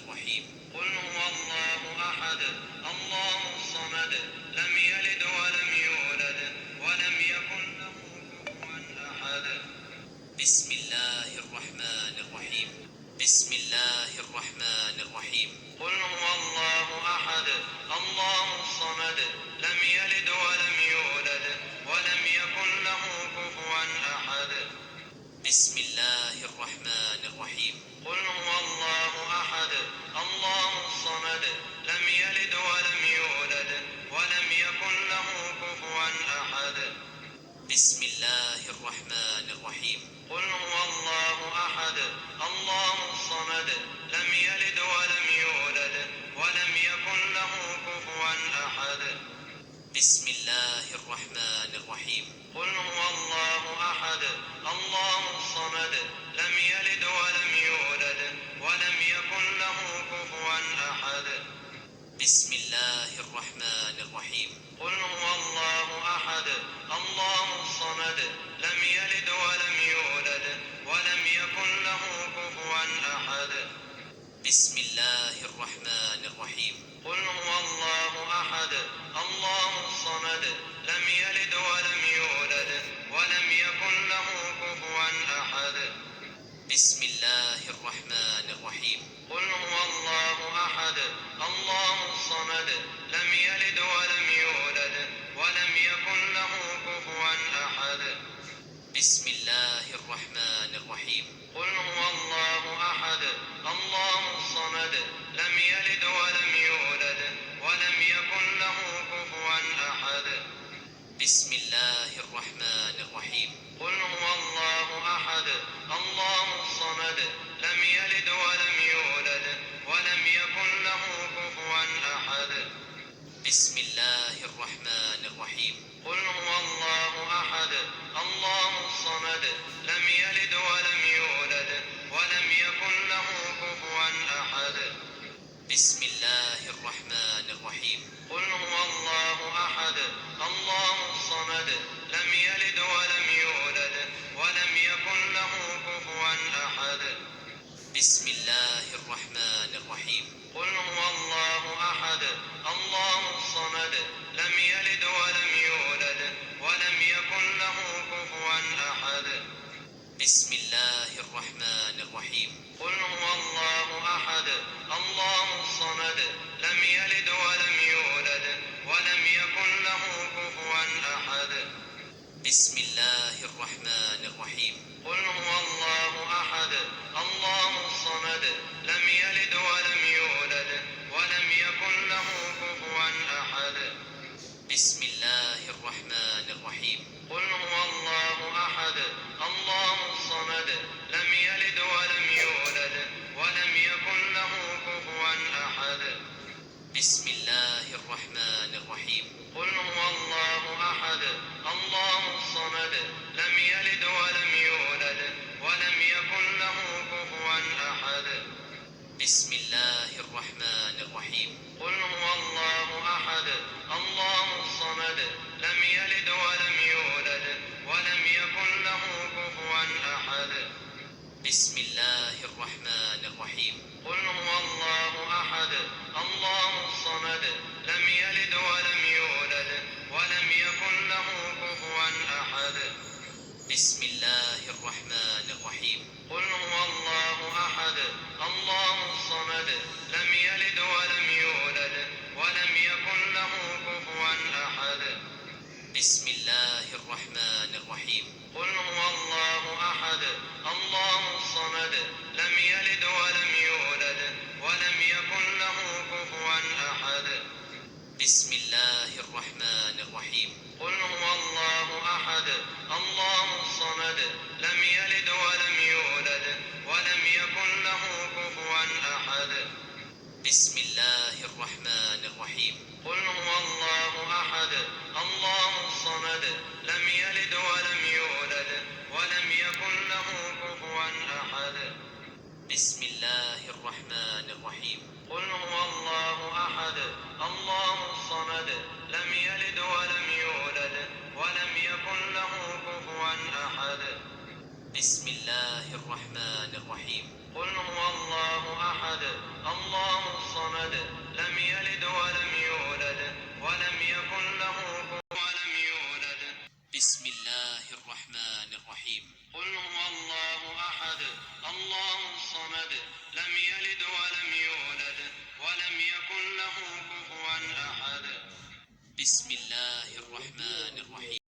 الرحيم. قل هو الله أحد الله الصمد لم يلد ولم يولد ولم يكن له كفوا أحد. بسم الله الرحمن الرحيم. بسم الله الرحمن الرحيم. قل هو الله أحد الله الصمد لم يلد ولم يولد ولم يكن له كفوا أحد. بسم الله الرحمن الرحيم. قل هو الله أحد الله الصمد لم يلد ولم يولد ولم يكن له كفوا أحد. بسم الله الرحمن الرحيم. قل هو الله أحد الله الصمد لم يلد ولم يولد ولم يكن له كفوا أحد. بسم الله الرحمن الرحيم. قل هو الله أحد الله الصمد لم يلد ولم يولد ولم يكن له كفوا أحد. بسم الله الرحمن الرحيم. قل هو الله أحد الله الصمد لم يلد ولم يولد ولم يكن له كفوا أحد. بسم الله الرحمن الرحيم. قل هو الله أحد الله الصمد لم يلد ولم يولد ولم يكن له كفوا أحد. بسم الله الرحمن الرحيم. قل هو الله أحد الله الصمد لم يلد ولم يولد ولم يكن له كفوا أحد. بسم الله الرحمن الرحيم. قل هو الله أحد الله الصمد لم يلد ولم يولد ولم يكن له كفوا أحد. بسم الله الرحمن الرحيم. قل هو الله أحد الله الصمد لم يلد ولم يولد ولم يكن له كفوا أحد. بسم الله الرحمن الرحيم. قل هو الله أحد الله الصمد لم يلد ولم يولد ولم يكن له كفوا أحد. بسم الله الرحمن الرحيم. قل هو الله أحد الله الصمد لم يلد ولم يولد ولم يكن له كفوا أحد. بسم الله الرحمن الرحيم. قل هو الله أحد الله الصمد لم يلد ولم يولد ولم يكن له كفوا أحد. بسم الله الرحمن الرحيم. قل هو الله أحد الله الصمد لم يلد ولم يولد ولم يكن له كفوا أحد. بسم الله الرحمن الرحيم. قل هو الله أحد الله الصمد لم يلد ولم يولد ولم يكن له كفوا أحد. بسم الله الرحمن الرحيم. قل هو الله أحد الله الصمد لم يلد ولم يولد ولم يكن له كفوا أحد. بسم الله الرحمن الرحيم. قل هو الله أحد الله الصمد لم يلد ولم يولد ولم يكن له كفوا أحد. بسم الله الرحمن الرحيم. قل هو الله أحد الله الصمد لم يلد ولم يولد ولم يكن له كفوا أحد. بسم الله الرحمن الرحيم. قل هو الله أحد الله الصمد لم يلد ولم يولد ولم يكن له كفوا أحد. بسم الله الرحمن الرحيم. قل هو الله أحد الله الصمد لم يلد ولم يولد ولم يكن له كفوا أحد. بسم الله الرحمن الرحيم. قل هو الله أحد الله الصمد لم يلد ولم يولد ولم يكن له كفوا أحد. بسم الله الرحمن الرحيم. قل هو الله أحد الله الصمد لم يلد ولم يولد ولم يكن له كفوا أحد. بسم الله الرحمن الرحيم. قل هو الله أحد الله الصمد لم يلد ولم يولد ولم يكن له كفوا أحد. بسم الله الرحمن الرحيم. قل هو الله أحد الله الصمد لم يلد ولم يولد ولم يكن له كفوا أحد. بسم الله الرحمن الرحيم. قل هو الله أحد الله الصمد لم يلد ولم يولد ولم يكن له كفوا ولم يولد. بسم الله الرحمن الرحيم. قل هو الله أحد الله الصمد لم يلد ولم يولد ولم يكن له كفوا أحد. بسم الله الرحمن الرحيم.